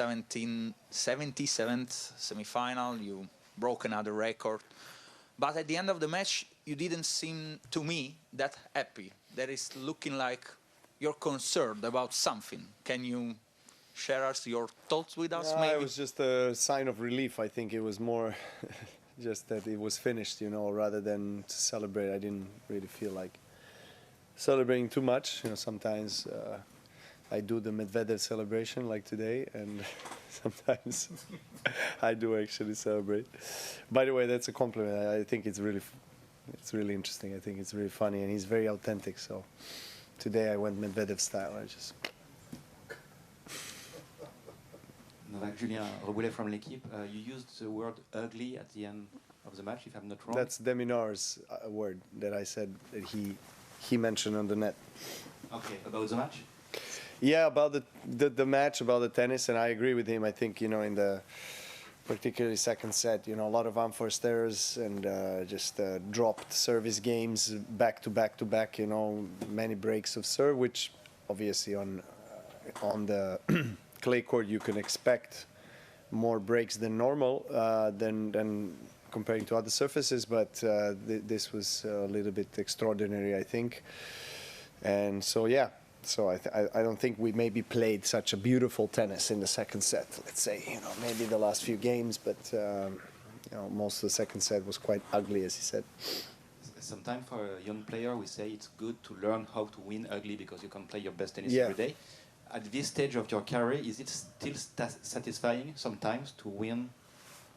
77th semi-final, you broke another record. But at the end of the match, you didn't seem, to me, that happy. That is looking like you're concerned about something. Can you share us your thoughts with us, maybe? It was just a sign of relief. I think it was more just that it was finished, you know, rather than to celebrate. I didn't really feel like celebrating too much. You know, sometimes I do the Medvedev celebration like today, and sometimes I do actually celebrate. By the way, that's a compliment. I think it's really interesting. I think it's really funny, and he's very authentic. So today I went Medvedev style. I just. Novak, Julien Reboulet from l'équipe. You used the word ugly at the end of the match, if I'm not wrong. That's De Minaur's word that I said that he mentioned on the net. Okay, about the match? Yeah, about the match, about the tennis, and I agree with him. I think, you know, in the particularly second set, you know, a lot of unforced errors and just dropped service games back to back to back, you know, many breaks of serve, which obviously on the clay court you can expect more breaks than normal than comparing to other surfaces, but this was a little bit extraordinary, I think. And so, yeah. So I don't think we maybe played such a beautiful tennis in the second set. Let's say, you know, maybe the last few games, but you know, most of the second set was quite ugly, as he said. Sometimes for a young player, we say it's good to learn how to win ugly because you can play your best tennis every day. At this stage of your career, is it still satisfying sometimes to win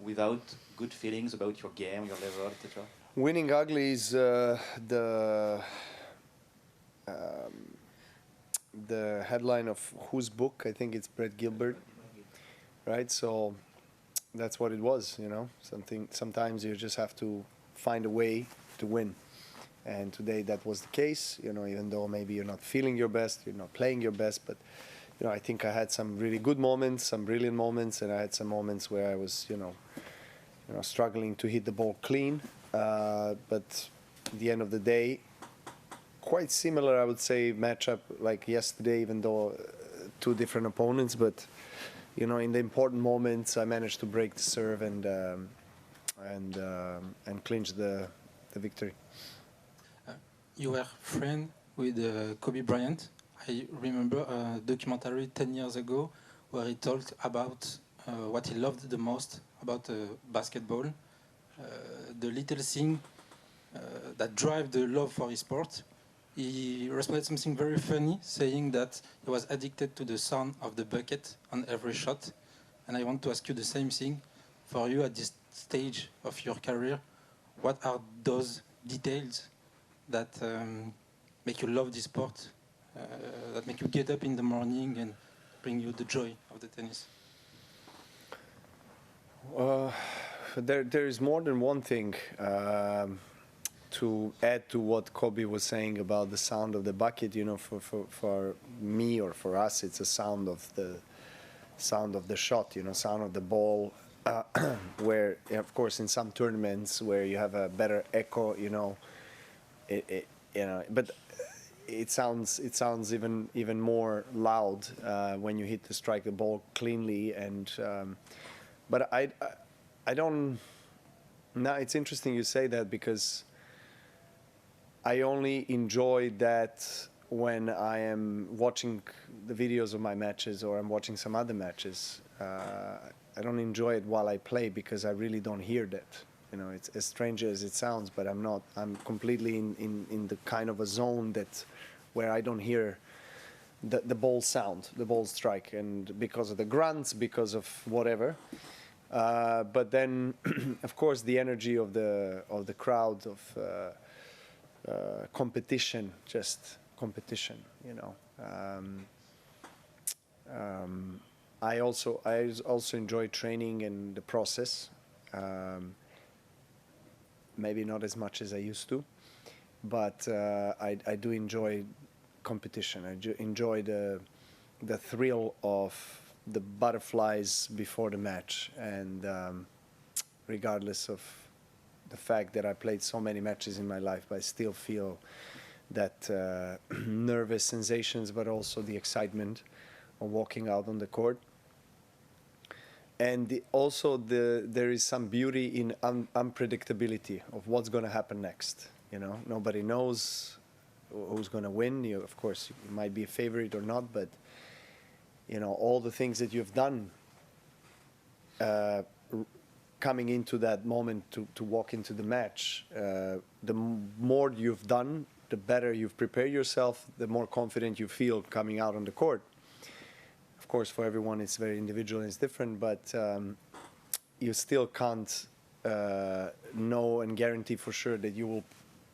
without good feelings about your game, your level, etc.? Winning ugly is the headline of whose book? I think it's Brett Gilbert, right? So that's what it was, you know. Sometimes you just have to find a way to win, and today that was the case. You know, even though maybe you're not feeling your best, you're not playing your best, but you know, I think I had some really good moments, some brilliant moments, and I had some moments where I was, you know, struggling to hit the ball clean. But at the end of the day, quite similar, I would say, matchup like yesterday, even though two different opponents. But you know, in the important moments, I managed to break the serve and clinch the victory. You were friend with Kobe Bryant. I remember a documentary 10 years ago where he talked about what he loved the most about basketball, the little thing that drive the love for his sport. He responded something very funny, saying that he was addicted to the sound of the bucket on every shot. And I want to ask you the same thing. For you at this stage of your career, what are those details that make you love this sport, that make you get up in the morning and bring you the joy of the tennis? There is more than one thing. To add to what Kobe was saying about the sound of the bucket, you know, for me or for us, it's a sound of the shot, you know, sound of the ball. Where, of course, in some tournaments where you have a better echo, you know, you know, but it sounds even more loud when you strike the ball cleanly. And but I don't. Now it's interesting you say that, because I only enjoy that when I am watching the videos of my matches or I'm watching some other matches. I don't enjoy it while I play because I really don't hear that. You know, it's as strange as it sounds, but I'm not. I'm completely in the kind of a zone where I don't hear the ball sound, the ball strike, and because of the grunts, because of whatever. But then, of course, the energy of the crowd, of competition, just competition, you know. I also enjoy training and the process. Maybe not as much as I used to, but I do enjoy competition. I enjoy the thrill of the butterflies before the match, and regardless of the fact that I played so many matches in my life, but I still feel that nervous sensations, but also the excitement of walking out on the court. Also there is some beauty in unpredictability of what's going to happen next. You know, nobody knows who's going to win. You, of course, you might be a favorite or not, but you know, all the things that you've done coming into that moment to walk into the match, the more you've done, the better you've prepared yourself, the more confident you feel coming out on the court. Of course, for everyone it's very individual and it's different, but you still can't know and guarantee for sure that you will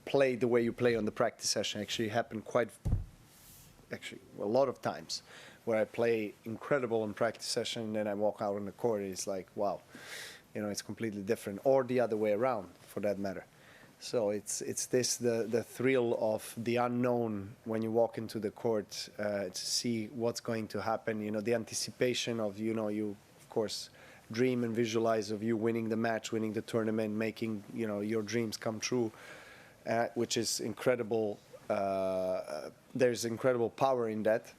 play the way you play on the practice session. Actually happened a lot of times where I play incredible on practice session and then I walk out on the court, it's like, wow, you know, it's completely different, or the other way around for that matter. So it's the thrill of the unknown when you walk into the court to see what's going to happen. You know, the anticipation of, you know, you of course dream and visualize of you winning the match, winning the tournament, making, you know, your dreams come true, which is incredible. There's incredible power in that,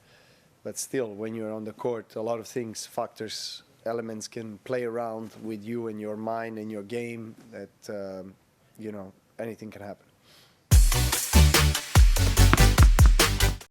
but still, when you're on the court, a lot of things, factors, elements can play around with you and your mind and your game that you know, anything can happen.